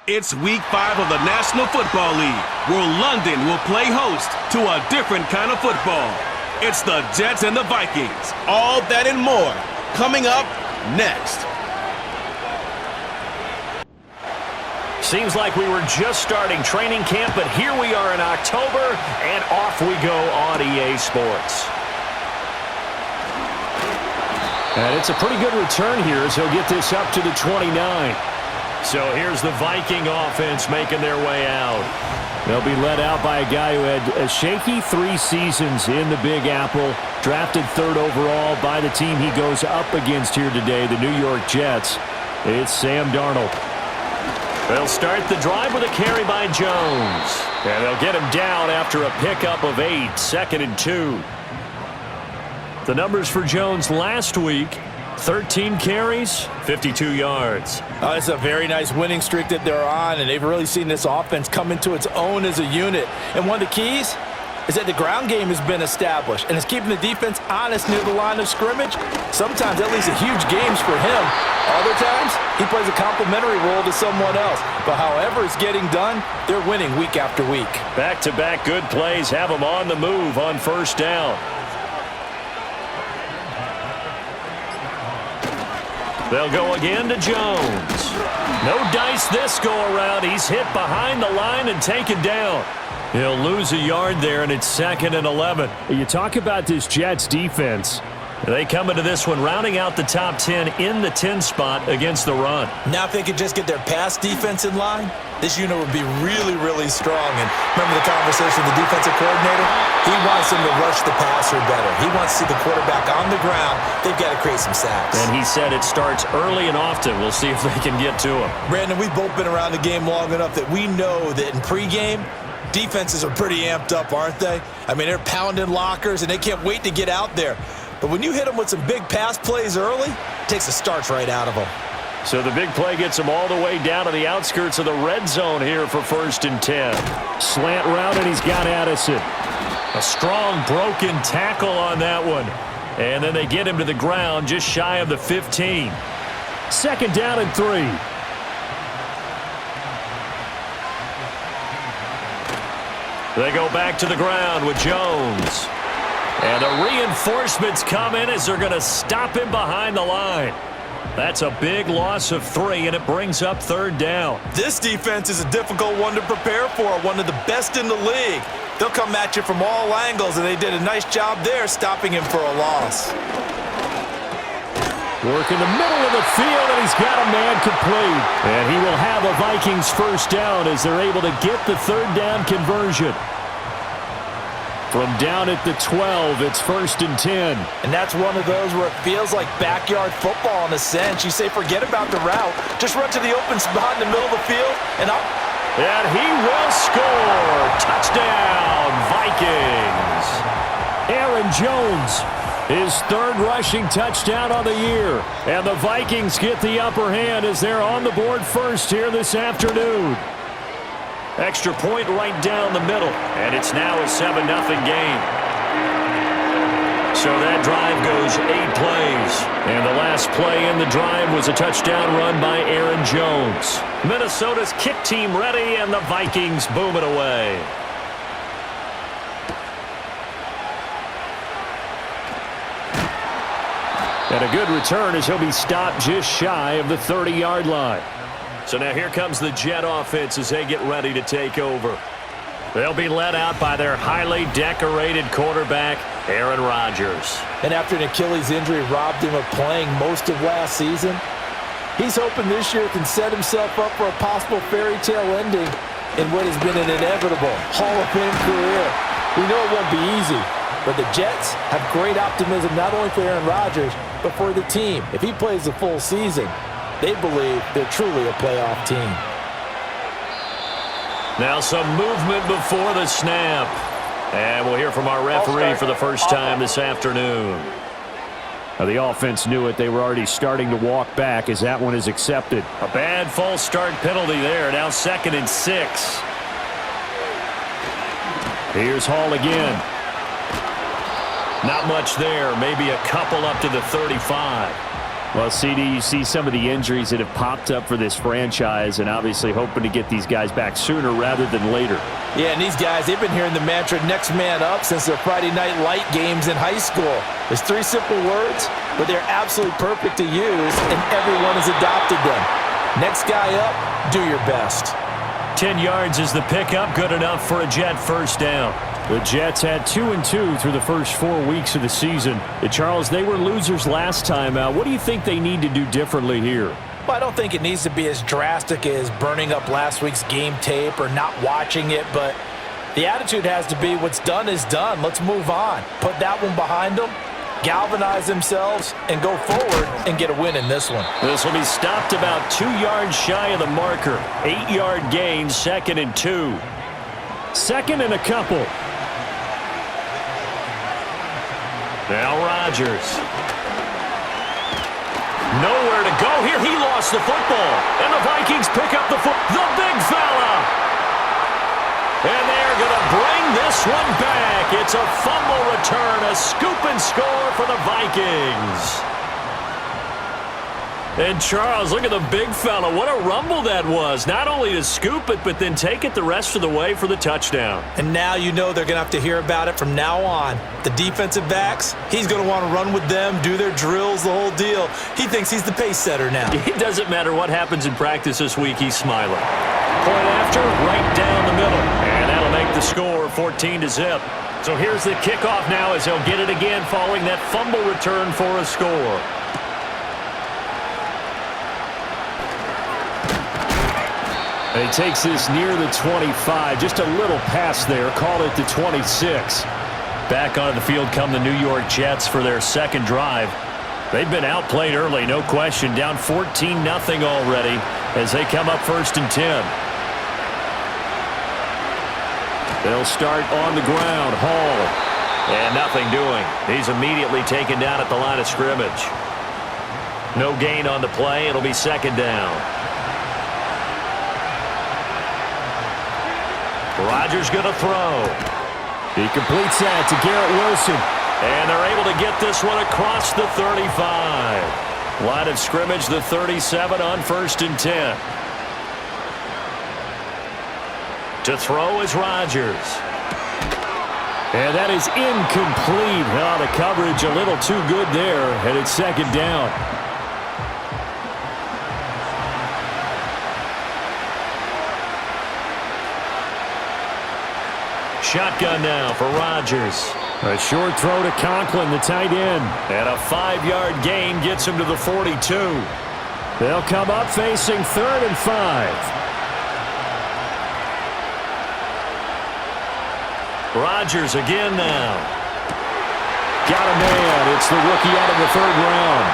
It's Week 5 of the National Football League, where London will play host to a different kind of football. It's the Jets and the Vikings. All that and more coming up next. Seems like we were just starting training camp, but here we are in October, and off we go on EA Sports. And it's a pretty good return here as he'll get this up to the 29. So here's the Viking offense making their way out. They'll be led out by a guy who had a shaky 3 seasons in the Big Apple, drafted 3rd overall by the team he goes up against here today, the New York Jets. It's Sam Darnold. They'll start the drive with a carry by Jones. And they'll get him down after a pickup of 8, 2nd and 2. The numbers for Jones last week: 13 carries, 52 yards. It's a very nice winning streak that they're on, and they've really seen this offense come into its own as a unit. And one of the keys is that the ground game has been established, and it's keeping the defense honest near the line of scrimmage. Sometimes that leads to huge games for him. Other times, he plays a complementary role to someone else. But however it's getting done, they're winning week after week. Back-to-back good plays have them on the move on 1st down. They'll go again to Jones. No dice this go-around. He's hit behind the line and taken down. He'll lose a yard there, and it's 2nd and 11. You talk about this Jets defense. They come into this one rounding out the top 10 in the 10 spot against the run. Now if they could just get their pass defense in line, this unit would be really, really strong. And remember the conversation with the defensive coordinator? He wants them to rush the passer better. He wants to see the quarterback on the ground. They've got to create some sacks. And he said it starts early and often. We'll see if they can get to him. Brandon, we've both been around the game long enough that we know that in pregame, defenses are pretty amped up, aren't they? I mean, they're pounding lockers, and they can't wait to get out there. But when you hit them with some big pass plays early, it takes the starch right out of them. So the big play gets them all the way down to the outskirts of the red zone here for 1st and 10. Slant route, and he's got Addison. A strong broken tackle on that one. And then they get him to the ground just shy of the 15. 2nd down and 3. They go back to the ground with Jones. And the reinforcements come in as they're going to stop him behind the line. That's a big loss of 3, and it brings up 3rd down. This defense is a difficult one to prepare for, one of the best in the league. They'll come at you from all angles, and they did a nice job there stopping him for a loss. Work in the middle of the field, and he's got a man complete. And he will have a Vikings 1st down as they're able to get the 3rd down conversion. From down at the 12, it's 1st and 10. And that's one of those where it feels like backyard football in a sense. You say forget about the route. Just run to the open spot in the middle of the field, and up. And he will score. Touchdown, Vikings. Aaron Jones, his 3rd rushing touchdown on the year. And the Vikings get the upper hand as they're on the board first here this afternoon. Extra point right down the middle, and it's now a 7-0 game. So that drive goes 8 plays, and the last play in the drive was a touchdown run by Aaron Jones. Minnesota's kick team ready, and the Vikings boom it away. And a good return as he'll be stopped just shy of the 30-yard line. So now here comes the Jet offense as they get ready to take over. They'll be led out by their highly decorated quarterback, Aaron Rodgers. And after an Achilles injury robbed him of playing most of last season, he's hoping this year can set himself up for a possible fairy tale ending in what has been an inevitable Hall of Fame career. We know it won't be easy, but the Jets have great optimism not only for Aaron Rodgers, but for the team. If he plays the full season, they believe they're truly a playoff team. Now some movement before the snap. And we'll hear from our referee for the first time this afternoon. Now the offense knew it. They were already starting to walk back as that one is accepted. A bad false start penalty there. Now 2nd and 6. Here's Hall again. Not much there. Maybe a couple up to the 35. Well, CD, you see some of the injuries that have popped up for this franchise and obviously hoping to get these guys back sooner rather than later. Yeah, and these guys, they've been hearing the mantra next man up since their Friday night light games in high school. There's 3 simple words, but they're absolutely perfect to use, and everyone has adopted them. Next guy up, do your best. 10 yards is the pickup, good enough for a Jet first down. The Jets had 2-2 through the first 4 weeks of the season. Charles, they were losers last time out. What do you think they need to do differently here? Well, I don't think it needs to be as drastic as burning up last week's game tape or not watching it, but the attitude has to be what's done is done. Let's move on. Put that one behind them, galvanize themselves, and go forward and get a win in this one. This will be stopped about 2 yards shy of the marker. 8-yard gain, 2nd and 2. 2nd and a couple. Now Rodgers. Nowhere to go here. He lost the football. And the Vikings pick up the the big fella. And they're going to bring this one back. It's a fumble return, a scoop and score for the Vikings. And Charles, look at the big fella. What a rumble that was. Not only to scoop it, but then take it the rest of the way for the touchdown. And now you know they're going to have to hear about it from now on. The defensive backs, he's going to want to run with them, do their drills, the whole deal. He thinks he's the pace setter now. It doesn't matter what happens in practice this week, he's smiling. Point after, right down the middle. And that'll make the score 14-0. So here's the kickoff now as he'll get it again following that fumble return for a score. And he takes this near the 25. Just a little pass there. Call it the 26. Back onto the field come the New York Jets for their second drive. They've been outplayed early, no question. Down 14-0 already as they come up 1st and 10. They'll start on the ground. Hall. And nothing doing. He's immediately taken down at the line of scrimmage. No gain on the play. It'll be 2nd down. Rodgers going to throw. He completes that to Garrett Wilson. And they're able to get this one across the 35. Line of scrimmage, the 37 on 1st and 10. To throw is Rodgers. And that is incomplete. Oh, the coverage a little too good there. And it's 2nd down. Shotgun now for Rodgers. A short throw to Conklin, the tight end. And a 5-yard gain gets him to the 42. They'll come up facing 3rd and 5. Rodgers again now. Got a man. It's the rookie out of the 3rd round.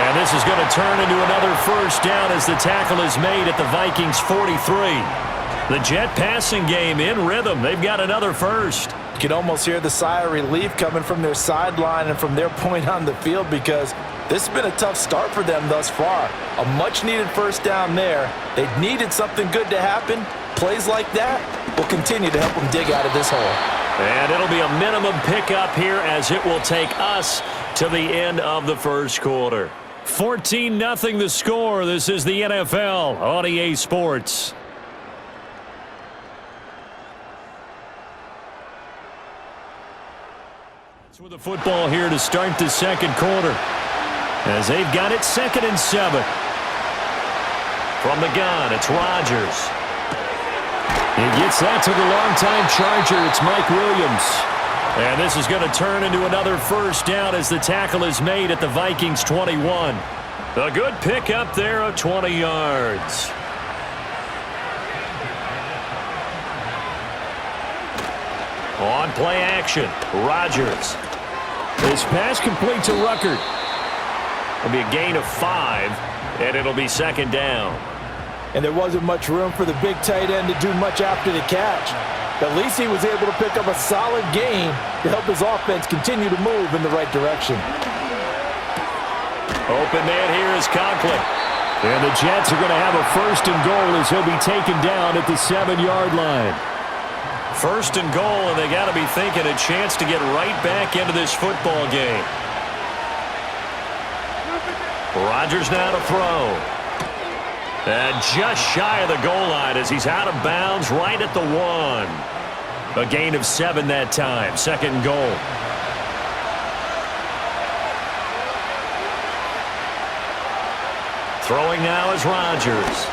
And this is going to turn into another first down as the tackle is made at the Vikings 43. The Jet passing game in rhythm. They've got another first. You can almost hear the sigh of relief coming from their sideline and from their point on the field because this has been a tough start for them thus far. A much-needed first down there. They needed something good to happen. Plays like that will continue to help them dig out of this hole. And it'll be a minimum pickup here as it will take us to the end of the first quarter. 14-0 the score. This is the NFL on EA Sports. With the football here to start the second quarter as they've got it 2nd and 7. From the gun, it's Rodgers. He gets that to the longtime Charger. It's Mike Williams. And this is going to turn into another first down as the tackle is made at the Vikings 21. A good pickup there of 20 yards. On play action, Rodgers. This pass complete to Ruckert. It'll be a gain of 5, and it'll be 2nd down. And there wasn't much room for the big tight end to do much after the catch. At least he was able to pick up a solid gain to help his offense continue to move in the right direction. Open man here is Conklin. And the Jets are going to have a 1st and goal as he'll be taken down at the 7-yard line. 1st and goal, and they got to be thinking a chance to get right back into this football game. Rodgers now to throw. And just shy of the goal line as he's out of bounds right at the 1. A gain of 7 that time. Second goal. Throwing now is Rodgers.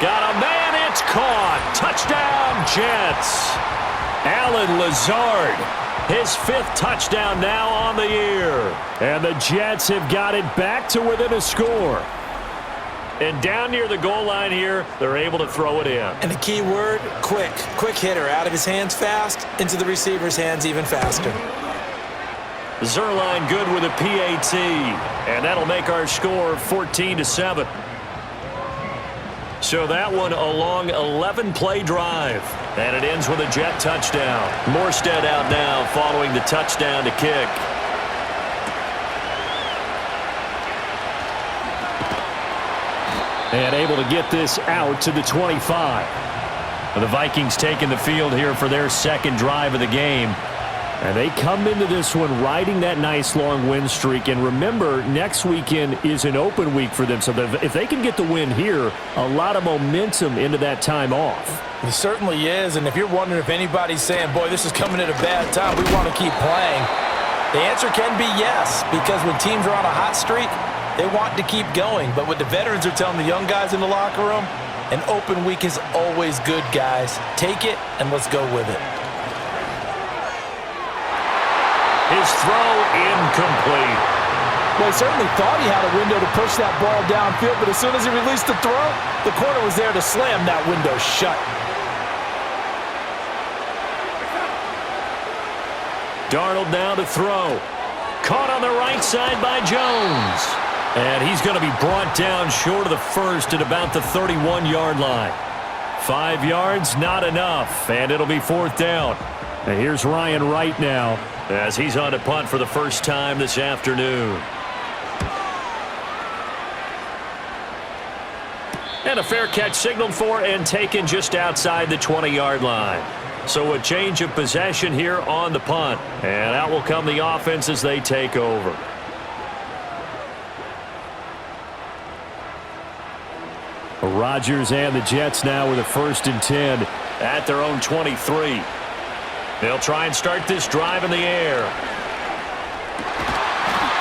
Got a man, it's caught. Touchdown, Jets. Allen Lazard, his 5th touchdown now on the year. And the Jets have got it back to within a score. And down near the goal line here, they're able to throw it in. And the key word, quick. Quick hitter, out of his hands fast, into the receiver's hands even faster. Zerline good with a PAT, and that'll make our score 14-7. So that one a long 11-play drive, and it ends with a Jet touchdown. Morstead out now following the touchdown to kick. And able to get this out to the 25. The Vikings taking the field here for their second drive of the game. And they come into this one riding that nice long win streak. And remember, next weekend is an open week for them. So if they can get the win here, a lot of momentum into that time off. It certainly is. And if you're wondering if anybody's saying, boy, this is coming at a bad time, we want to keep playing, the answer can be yes. Because when teams are on a hot streak, they want to keep going. But what the veterans are telling the young guys in the locker room, an open week is always good, guys. Take it and let's go with it. His throw incomplete. Well, he certainly thought he had a window to push that ball downfield, but as soon as he released the throw, the corner was there to slam that window shut. Darnold now to throw. Caught on the right side by Jones. And he's going to be brought down short of the first at about the 31-yard line. 5 yards, not enough, and it'll be 4th down. And here's Ryan Wright now, as he's on to punt for the first time this afternoon. And a fair catch signaled for and taken just outside the 20-yard line. So a change of possession here on the punt. And out will come the offense as they take over. Rodgers and the Jets now with a 1st and 10 at their own 23. They'll try and start this drive in the air.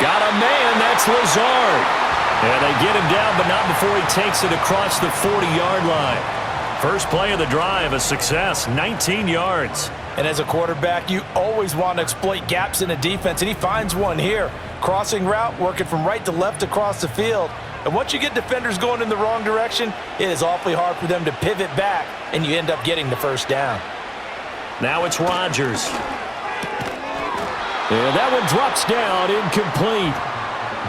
Got a man, that's Lazard. And they get him down, but not before he takes it across the 40-yard line. First play of the drive, a success, 19 yards. And as a quarterback, you always want to exploit gaps in a defense, and he finds one here. Crossing route, working from right to left across the field. And once you get defenders going in the wrong direction, it is awfully hard for them to pivot back, and you end up getting the first down. Now it's Rodgers. And that one drops down, incomplete.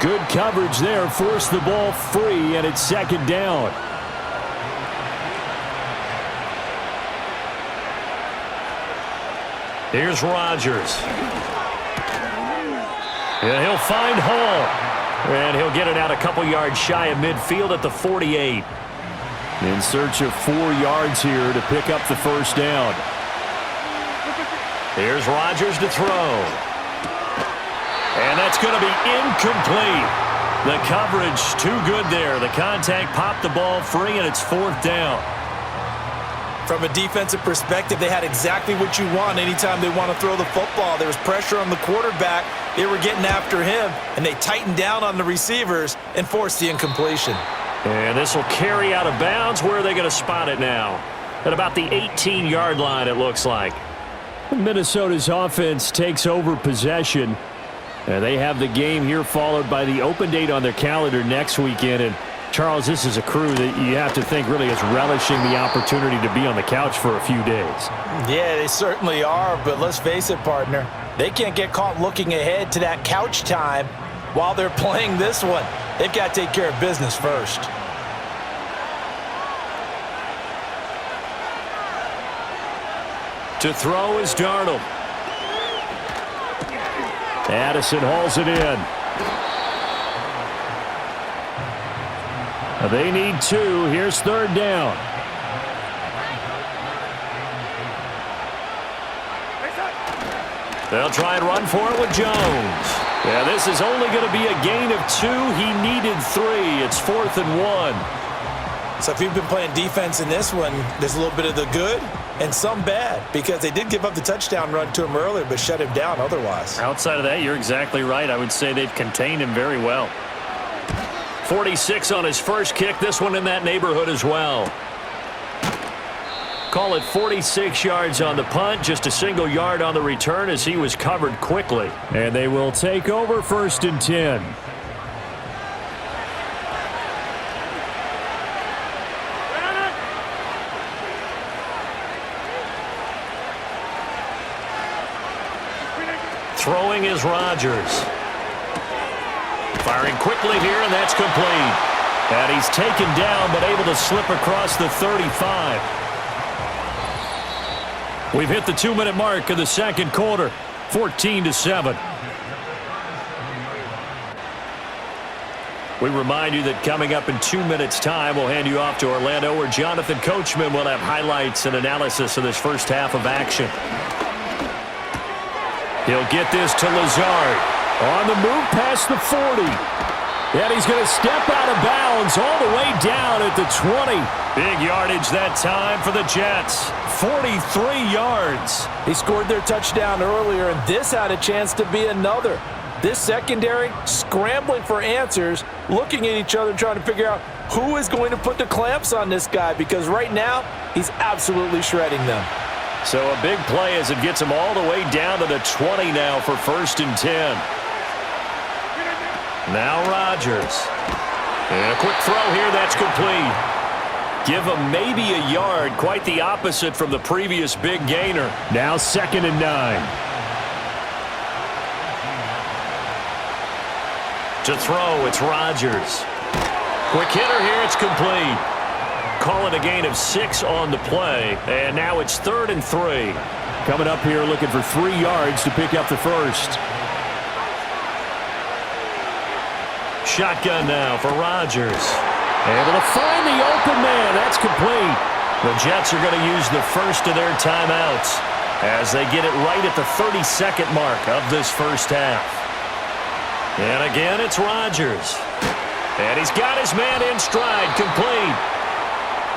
Good coverage there, forced the ball free, and it's 2nd down. Here's Rodgers. And he'll find Hall. And he'll get it out a couple yards shy of midfield at the 48. In search of 4 yards here to pick up the first down. Here's Rodgers to throw. And that's going to be incomplete. The coverage too good there. The contact popped the ball free, and it's 4th down. From a defensive perspective, they had exactly what you want anytime they want to throw the football. There was pressure on the quarterback. They were getting after him, and they tightened down on the receivers and forced the incompletion. And this will carry out of bounds. Where are they going to spot it now? At about the 18-yard line, it looks like. Minnesota's offense takes over possession. And they have the game here followed by the open date on their calendar next weekend. And Charles, this is a crew that you have to think really is relishing the opportunity to be on the couch for a few days. Yeah, they certainly are, but let's face it, partner. They can't get caught looking ahead to that couch time while they're playing this one. They've got to take care of business first. To throw is Darnold. Addison hauls it in. They need 2. Here's 3rd down. They'll try and run for it with Jones. Yeah, this is only going to be a gain of 2. He needed 3. It's 4th and 1. So if you've been playing defense in this one, there's a little bit of the good and some bad, because they did give up the touchdown run to him earlier but shut him down otherwise. Outside of that, you're exactly right. I would say they've contained him very well. 46 on his first kick. This one in that neighborhood as well. Call it 46 yards on the punt, just a single yard on the return as he was covered quickly. And they will take over 1st and 10. Throwing is Rodgers. Firing quickly here, and that's complete. And he's taken down, but able to slip across the 35. We've hit the 2-minute mark of the second quarter, 14-7. We remind you that coming up in 2 minutes' time, we'll hand you off to Orlando, where Jonathan Coachman will have highlights and analysis of this first half of action. He'll get this to Lazard. On the move past the 40. And he's going to step out of bounds all the way down at the 20. Big yardage that time for the Jets. 43 yards. He scored their touchdown earlier, and this had a chance to be another. This secondary scrambling for answers, looking at each other, trying to figure out who is going to put the clamps on this guy, because right now he's absolutely shredding them. So a big play as it gets him all the way down to the 20 now for 1st and 10. Now Rodgers. And a quick throw here, that's complete. Give him maybe a yard, quite the opposite from the previous big gainer. Now 2nd and 9. To throw, it's Rodgers. Quick hitter here, it's complete. Call it a gain of 6 on the play, and now it's 3rd and 3. Coming up here looking for 3 yards to pick up the first. Shotgun now for Rodgers. Able to find the open man. That's complete. The Jets are going to use the first of their timeouts as they get it right at the 32nd mark of this first half. And again, it's Rodgers. And he's got his man in stride, complete.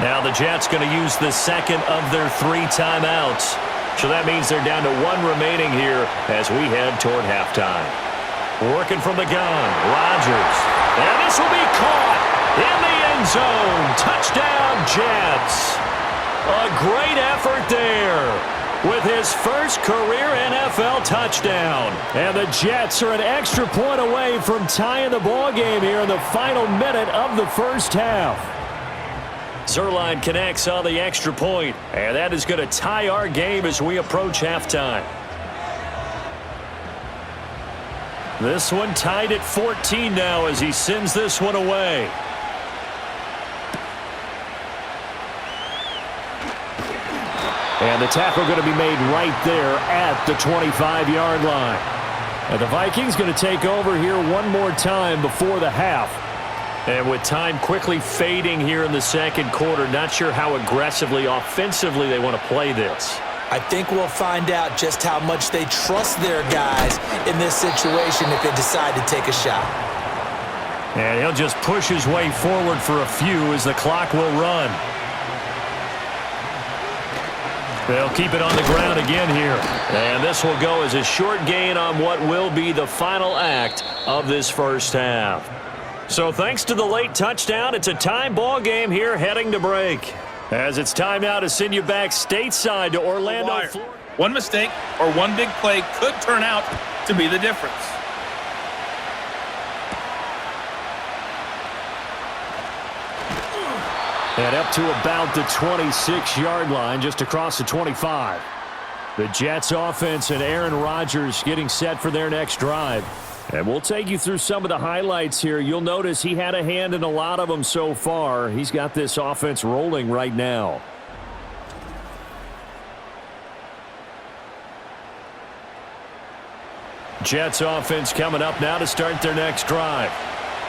Now the Jets going to use the second of their 3 timeouts. So that means they're down to 1 remaining here as we head toward halftime. Working from the gun, Rodgers. And this will be caught in the end zone. Touchdown, Jets. A great effort there with his first career NFL touchdown. And the Jets are an extra point away from tying the ball game here in the final minute of the first half. Zerline connects on the extra point, and that is going to tie our game as we approach halftime. This one tied at 14 now as he sends this one away. And the tackle going to be made right there at the 25-yard line. And the Vikings going to take over here one more time before the half. And with time quickly fading here in the second quarter, not sure how aggressively, offensively they want to play this. I think we'll find out just how much they trust their guys in this situation if they decide to take a shot. And he'll just push his way forward for a few as the clock will run. They'll keep it on the ground again here. And this will go as a short gain on what will be the final act of this first half. So thanks to the late touchdown, it's a time ball game here heading to break. As it's time now to send you back stateside to Orlando, Florida. One mistake or one big play could turn out to be the difference. And up to about the 26-yard line, just across the 25. The Jets offense and Aaron Rodgers getting set for their next drive. And we'll take you through some of the highlights here. You'll notice he had a hand in a lot of them so far. He's got this offense rolling right now. Jets offense coming up now to start their next drive.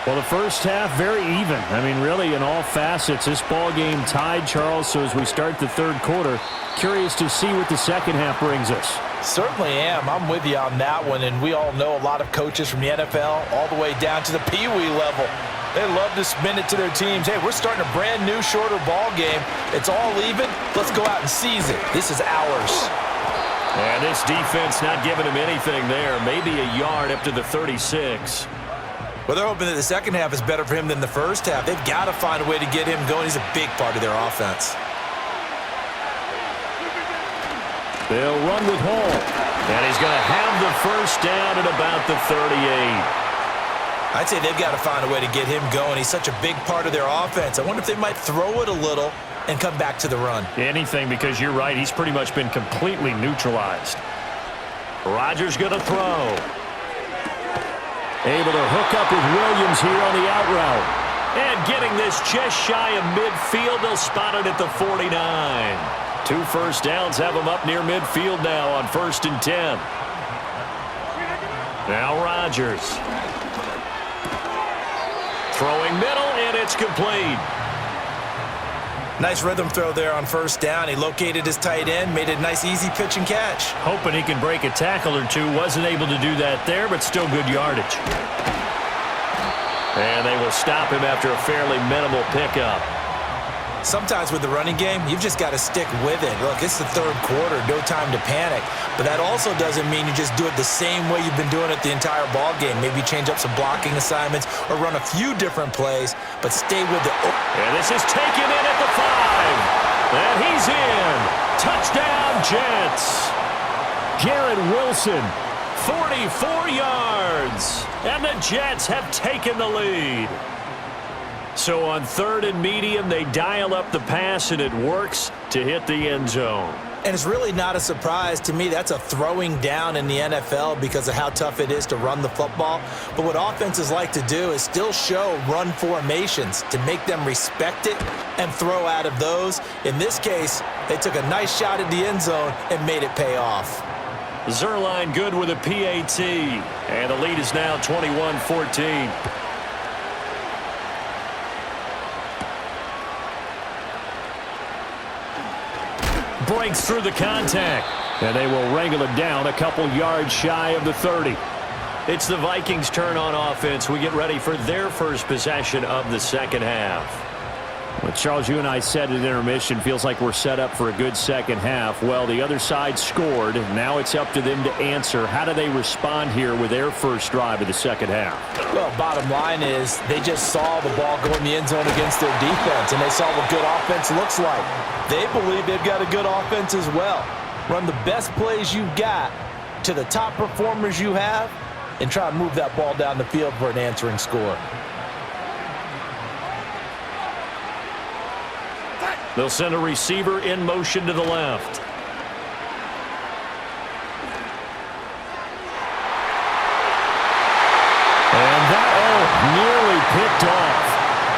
Well, the first half, very even. I mean, really, in all facets, this ball game tied, Charles. So as we start the third quarter, curious to see what the second half brings us. Certainly am. I'm with you on that one, and we all know a lot of coaches from the NFL all the way down to the Pee-wee level. They love to spin it to their teams. Hey, we're starting a brand new, shorter ball game. It's all even. Let's go out and seize it. This is ours. And this defense not giving him anything there. Maybe a yard up to the 36. Well, they're hoping that the second half is better for him than the first half. They've got to find a way to get him going. He's a big part of their offense. They'll run with Hall. And he's going to have the first down at about the 38. I'd say they've got to find a way to get him going. He's such a big part of their offense. I wonder if they might throw it a little and come back to the run. Anything, because you're right. He's pretty much been completely neutralized. Rodgers going to throw. Able to hook up with Williams here on the out route. And getting this just shy of midfield. They'll spot it at the 49. 2 first downs have them up near midfield now on 1st and 10. Now Rodgers. Throwing middle, and it's complete. Nice rhythm throw there on first down. He located his tight end, made a nice easy pitch and catch. Hoping he can break a tackle or two. Wasn't able to do that there, but still good yardage. And they will stop him after a fairly minimal pickup. Sometimes with the running game, you've just got to stick with it. Look, it's the third quarter, no time to panic. But that also doesn't mean you just do it the same way you've been doing it the entire ball game. Maybe change up some blocking assignments or run a few different plays, but stay with the... And this is taken in at the 5. And he's in. Touchdown, Jets. Garrett Wilson, 44 yards. And the Jets have taken the lead. So on 3rd and medium, they dial up the pass, and it works to hit the end zone. And it's really not a surprise to me. That's a throwing down in the NFL because of how tough it is to run the football. But what offenses like to do is still show run formations to make them respect it and throw out of those. In this case, they took a nice shot at the end zone and made it pay off. Zerline good with a PAT. And the lead is now 21-14. Breaks through the contact, and they will wrangle it down a couple yards shy of the 30. It's the Vikings' turn on offense. We get ready for their first possession of the second half. Well, Charles, you and I said at intermission, feels like we're set up for a good second half. Well, the other side scored. Now it's up to them to answer. How do they respond here with their first drive of the second half? Well, bottom line is they just saw the ball go in the end zone against their defense, and they saw what good offense looks like. They believe they've got a good offense as well. Run the best plays you've got to the top performers you have and try to move that ball down the field for an answering score. They'll send a receiver in motion to the left. And that, nearly picked off.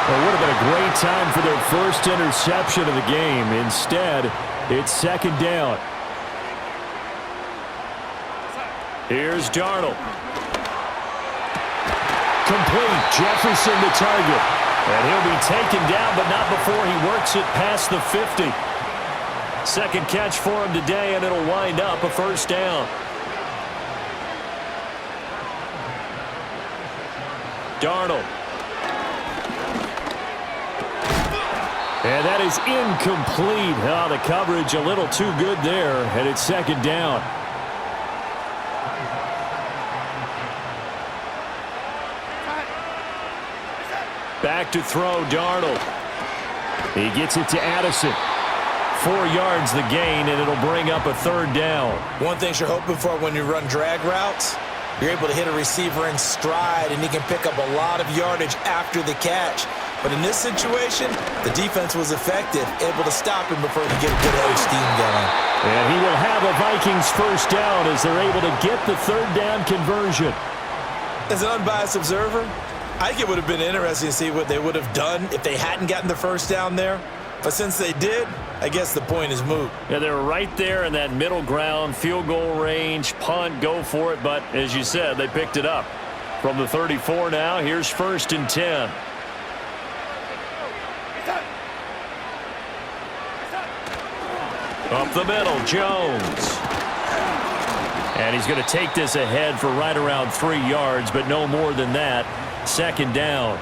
It would have been a great time for their first interception of the game. Instead, it's second down. Here's Darnold. Complete. Jefferson the target. And he'll be taken down, but not before he works it past the 50. Second catch for him today, and it'll wind up a first down. Darnold. And that is incomplete. Oh, the coverage a little too good there, and it's second down. Back to throw, Darnold. He gets it to Addison. 4 yards the gain, and it'll bring up a third down. One thing you're hoping for when you run drag routes, you're able to hit a receiver in stride, and he can pick up a lot of yardage after the catch. But in this situation, the defense was effective, able to stop him before he could get a good head of steam going. And he will have a Vikings first down as they're able to get the third down conversion. As an unbiased observer, I think it would have been interesting to see what they would have done if they hadn't gotten the first down there. But since they did, I guess the point is moot. Yeah, they were right there in that middle ground, field goal range, punt, go for it. But as you said, they picked it up. From the 34 now, here's 1st and 10. Up the middle, Jones. And he's going to take this ahead for right around 3 yards, but no more than that. Second down.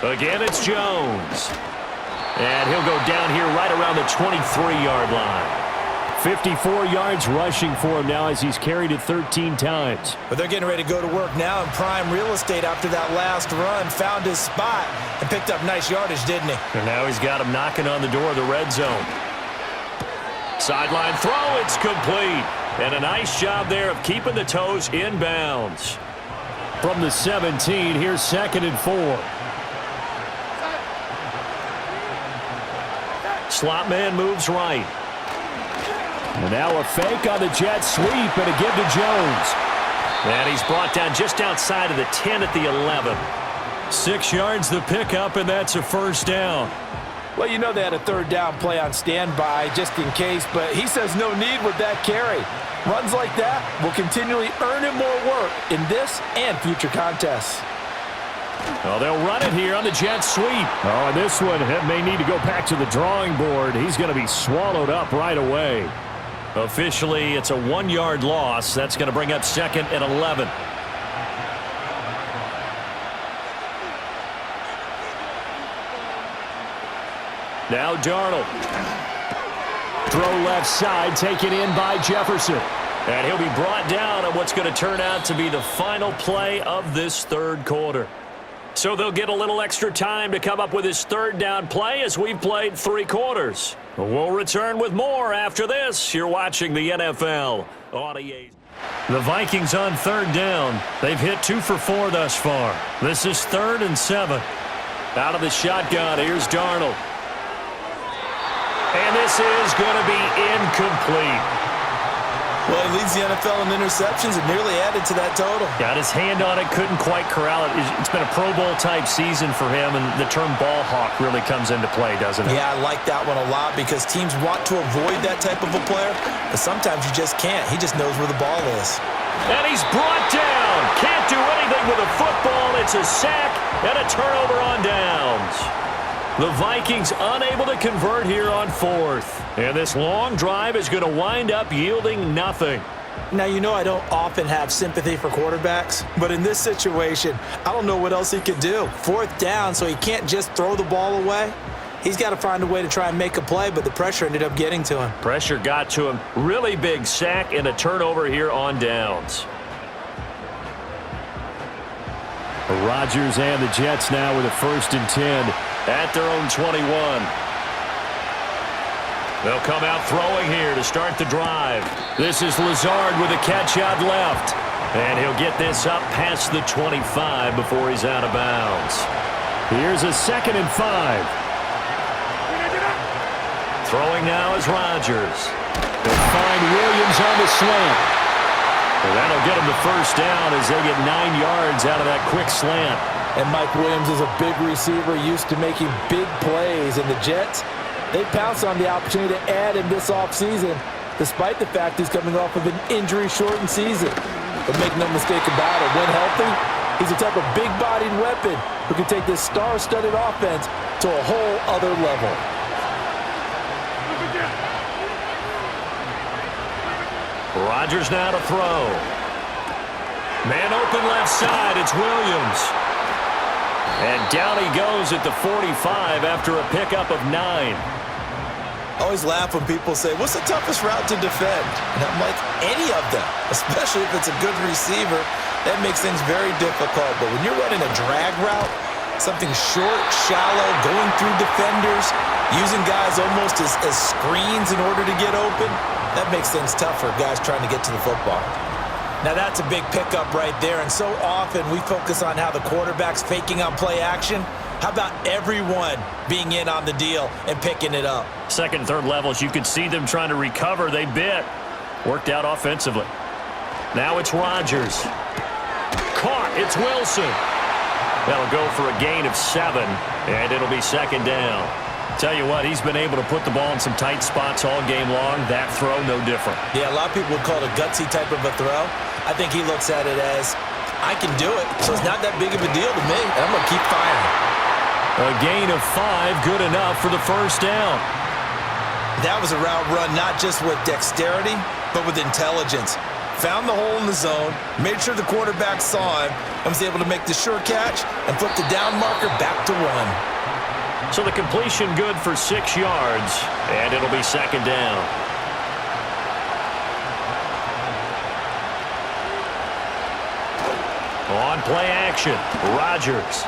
Again, it's Jones. And he'll go down here right around the 23-yard line. 54 yards rushing for him now as he's carried it 13 times. But they're getting ready to go to work now in prime real estate after that last run. Found his spot and picked up nice yardage, didn't he? And now he's got him knocking on the door of the red zone. Sideline throw, it's complete. And a nice job there of keeping the toes in bounds. From the 17, here's 2nd and 4. Slot man moves right. And now a fake on the jet sweep and a give to Jones. And he's brought down just outside of the 10 at the 11. 6 yards the pickup, and that's a first down. Well, you know they had a third down play on standby just in case, but he says no need with that carry. Runs like that will continually earn him more work in this and future contests. Well, they'll run it here on the jet sweep. Oh, and this one may need to go back to the drawing board. He's going to be swallowed up right away. Officially, it's a 1-yard loss. That's going to bring up 2nd and 11. Now Darnold. Throw left side, taken in by Jefferson. And he'll be brought down on what's going to turn out to be the final play of this third quarter. So they'll get a little extra time to come up with his third down play as we've played 3 quarters. We'll return with more after this. You're watching the NFL on EA. The Vikings on third down. They've hit 2 for 4 thus far. This is 3rd and 7. Out of the shotgun, here's Darnold. And this is going to be incomplete. Well, he leads the NFL in interceptions and nearly added to that total. Got his hand on it, couldn't quite corral it. It's been a Pro Bowl-type season for him, and the term ball hawk really comes into play, doesn't it? Yeah, I like that one a lot because teams want to avoid that type of a player, but sometimes you just can't. He just knows where the ball is. And he's brought down. Can't do anything with a football. It's a sack and a turnover on downs. The Vikings unable to convert here on 4th. And this long drive is going to wind up yielding nothing. Now, you know I don't often have sympathy for quarterbacks, but in this situation, I don't know what else he could do. 4th down, so he can't just throw the ball away. He's got to find a way to try and make a play, but the pressure ended up getting to him. Pressure got to him. Really big sack and a turnover here on downs. Rodgers and the Jets now with a 1st and 10. At their own 21. They'll come out throwing here to start the drive. This is Lazard with a catch out left. And he'll get this up past the 25 before he's out of bounds. Here's a 2nd and 5. Throwing now is Rodgers. They'll find Williams on the slant. And that'll get him the first down as they get 9 yards out of that quick slant. And Mike Williams is a big receiver used to making big plays. And the Jets, they pounced on the opportunity to add him this offseason, despite the fact he's coming off of an injury-shortened season. But make no mistake about it, when healthy, he's the type of big-bodied weapon who can take this star-studded offense to a whole other level. Rodgers now to throw. Man open left side, it's Williams. And down he goes at the 45 after a pickup of 9. I always laugh when people say, what's the toughest route to defend? And I'm like, any of them, especially if it's a good receiver. That makes things very difficult. But when you're running a drag route, something short, shallow, going through defenders, using guys almost as screens in order to get open, that makes things tough for guys trying to get to the football. Now that's a big pickup right there, and so often we focus on how the quarterback's faking on play action. How about everyone being in on the deal and picking it up? Second, third levels, you could see them trying to recover. They bit. Worked out offensively. Now it's Rodgers. Caught. It's Wilson. That'll go for a gain of 7, and it'll be 2nd down. Tell you what, he's been able to put the ball in some tight spots all game long. That throw, no different. Yeah, a lot of people would call it a gutsy type of a throw. I think he looks at it as, I can do it, so it's not that big of a deal to me, and I'm going to keep firing. A gain of 5, good enough for the first down. That was a route run not just with dexterity, but with intelligence. Found the hole in the zone, made sure the quarterback saw him, and was able to make the sure catch and flip the down marker back to 1. So the completion good for 6 yards, and it'll be second down. On play action, Rodgers.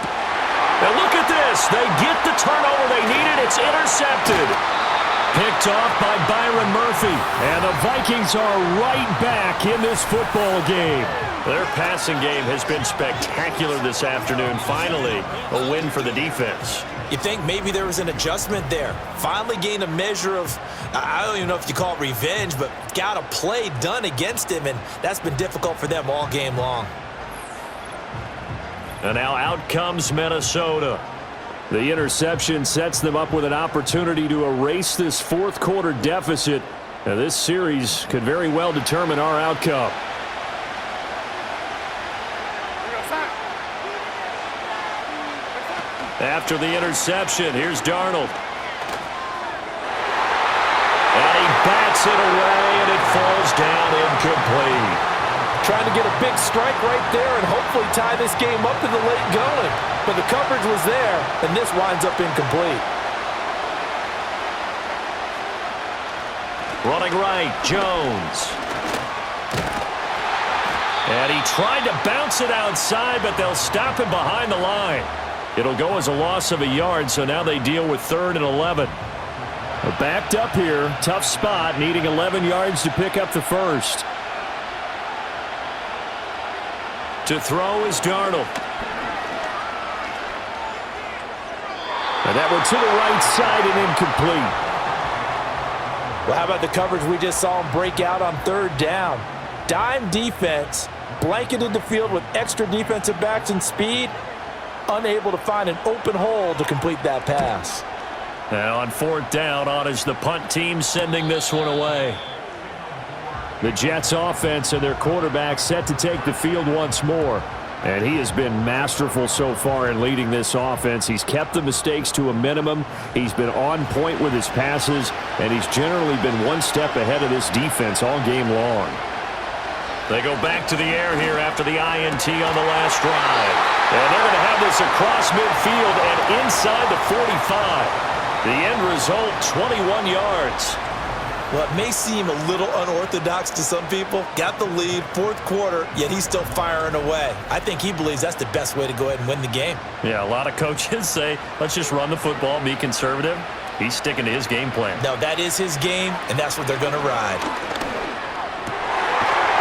Now look at this. They get the turnover they needed. It's intercepted. Picked off by Byron Murphy. And the Vikings are right back in this football game. Their passing game has been spectacular this afternoon. Finally, a win for the defense. You think maybe there was an adjustment there. Finally gained a measure of, I don't even know if you call it revenge, but got a play done against him, and that's been difficult for them all game long. And now out comes Minnesota. The interception sets them up with an opportunity to erase this fourth quarter deficit. And this series could very well determine our outcome. After the interception, here's Darnold. And he bats it away, and it falls down incomplete. Trying to get a big strike right there and hopefully tie this game up in the late going. But the coverage was there, and this winds up incomplete. Running right, Jones. And he tried to bounce it outside, but they'll stop him behind the line. It'll go as a loss of a yard, so now they deal with 3rd and 11. Backed up here, tough spot, needing 11 yards to pick up the first. To throw is Darnold. And that one to the right side and incomplete. Well, how about the coverage we just saw him break out on 3rd down? Dime defense, blanketed the field with extra defensive backs and speed, unable to find an open hole to complete that pass. Now on 4th down, on is the punt team sending this one away. The Jets offense and their quarterback set to take the field once more. And he has been masterful so far in leading this offense. He's kept the mistakes to a minimum. He's been on point with his passes. And he's generally been one step ahead of this defense all game long. They go back to the air here after the INT on the last drive. And they're going to have this across midfield and inside the 45. The end result, 21 yards. Well, it may seem a little unorthodox to some people. Got the lead, 4th quarter, yet he's still firing away. I think he believes that's the best way to go ahead and win the game. Yeah, a lot of coaches say, let's just run the football, be conservative. He's sticking to his game plan. No, that is his game, and that's what they're going to ride.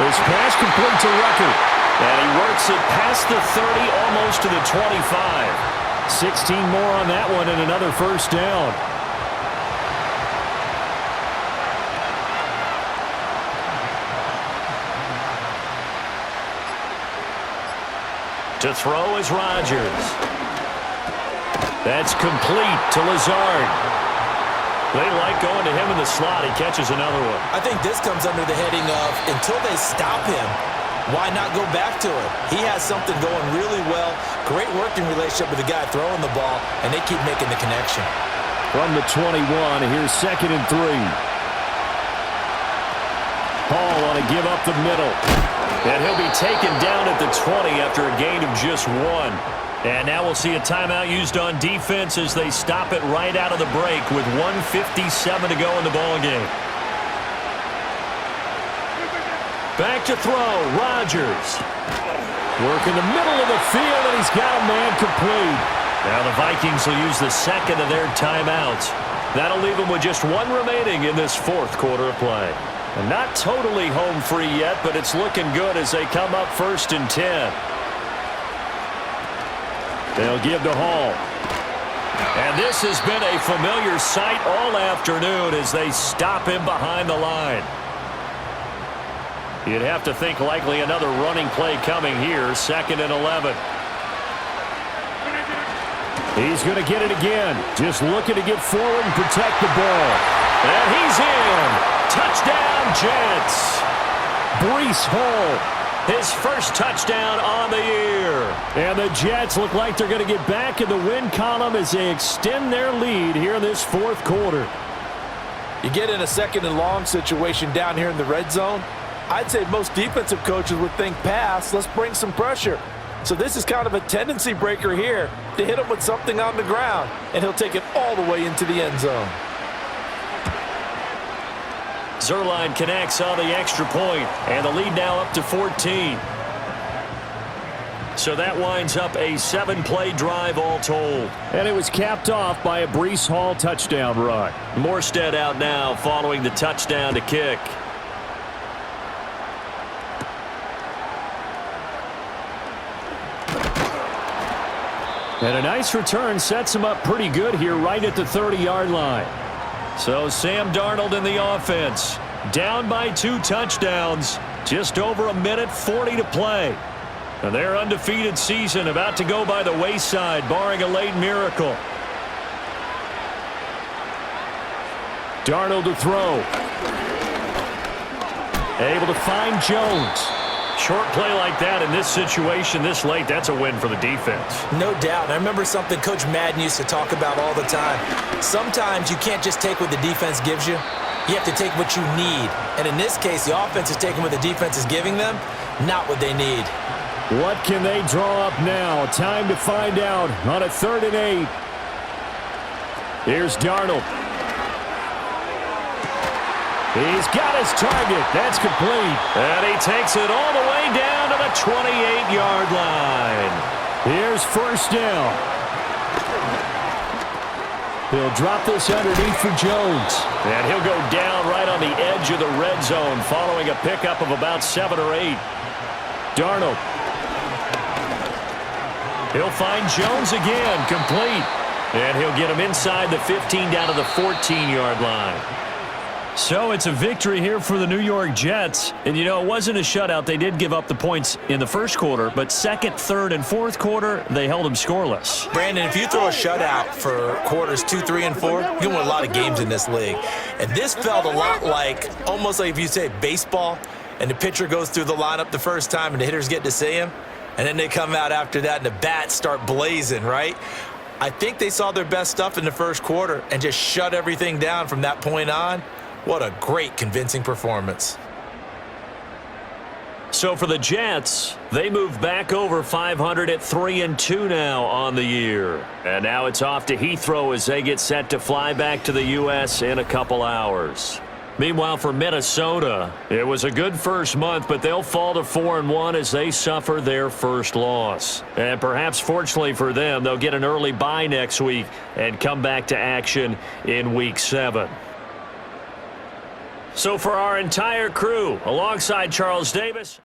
This pass complete to Rucker. And he works it past the 30, almost to the 25. 16 more on that one and another first down. To throw is Rodgers. That's complete to Lazard. They like going to him in the slot. He catches another one. I think this comes under the heading of until they stop him, why not go back to it? He has something going really well. Great working relationship with the guy throwing the ball, and they keep making the connection. From the 21, here's 2nd and 3. Hall on a give up the middle. And he'll be taken down at the 20 after a gain of just 1. And now we'll see a timeout used on defense as they stop it right out of the break with 1:57 to go in the ballgame. Back to throw, Rodgers. Work in the middle of the field, and he's got a man complete. Now the Vikings will use the 2nd of their timeouts. That'll leave them with just 1 remaining in this 4th quarter of play. And not totally home free yet, but it's looking good as they come up 1st and 10. They'll give to Hall. And this has been a familiar sight all afternoon as they stop him behind the line. You'd have to think likely another running play coming here, 2nd and 11. He's going to get it again. Just looking to get forward and protect the ball. And he's in. Touchdown, Jets. Breece Hall his first touchdown on the year. And the Jets look like they're going to get back in the win column as they extend their lead here in this fourth quarter. You get in a second and long situation down here in the red zone, I'd say most defensive coaches would think pass, let's bring some pressure. So this is kind of a tendency breaker here to hit him with something on the ground, and he'll take it all the way into the end zone. Zuerlein connects on the extra point, and the lead now up to 14. So that winds up a 7-play drive all told. And it was capped off by a Breece Hall touchdown run. Morstead out now following the touchdown to kick. And a nice return sets him up pretty good here right at the 30-yard line. So Sam Darnold in the offense. Down by 2 touchdowns. Just over a minute 40 to play. And their undefeated season about to go by the wayside, barring a late miracle. Darnold to throw. Able to find Jones. Short play like that in this situation this late, that's a win for the defense. No doubt. I remember something Coach Madden used to talk about all the time. Sometimes you can't just take what the defense gives you. You have to take what you need. And in this case, the offense is taking what the defense is giving them, not what they need. What can they draw up now? Time to find out on a 3rd and 8. Here's Darnold. He's got his target. That's complete. And he takes it all the way down to the 28-yard line. Here's first down. He'll drop this underneath for Jones. And he'll go down right on the edge of the red zone following a pickup of about 7 or 8. Darnold. He'll find Jones again, complete. And he'll get him inside the 15 down to the 14-yard line. So it's a victory here for the New York Jets. And, you know, it wasn't a shutout. They did give up the points in the first quarter. But second, third, and fourth quarter, they held them scoreless. Brandon, if you throw a shutout for quarters 2, 3, and 4, you can win a lot of games in this league. And this felt a lot like, almost like if you say baseball, and the pitcher goes through the lineup the first time and the hitters get to see him, and then they come out after that and the bats start blazing, right? I think they saw their best stuff in the first quarter and just shut everything down from that point on. What a great, convincing performance. So for the Jets, they move back over 500 at 3-2 now on the year. And now it's off to Heathrow as they get set to fly back to the U.S. in a couple hours. Meanwhile, for Minnesota, it was a good first month, but they'll fall to 4-1 as they suffer their first loss. And perhaps fortunately for them, they'll get an early bye next week and come back to action in Week 7. So for our entire crew, alongside Charles Davis.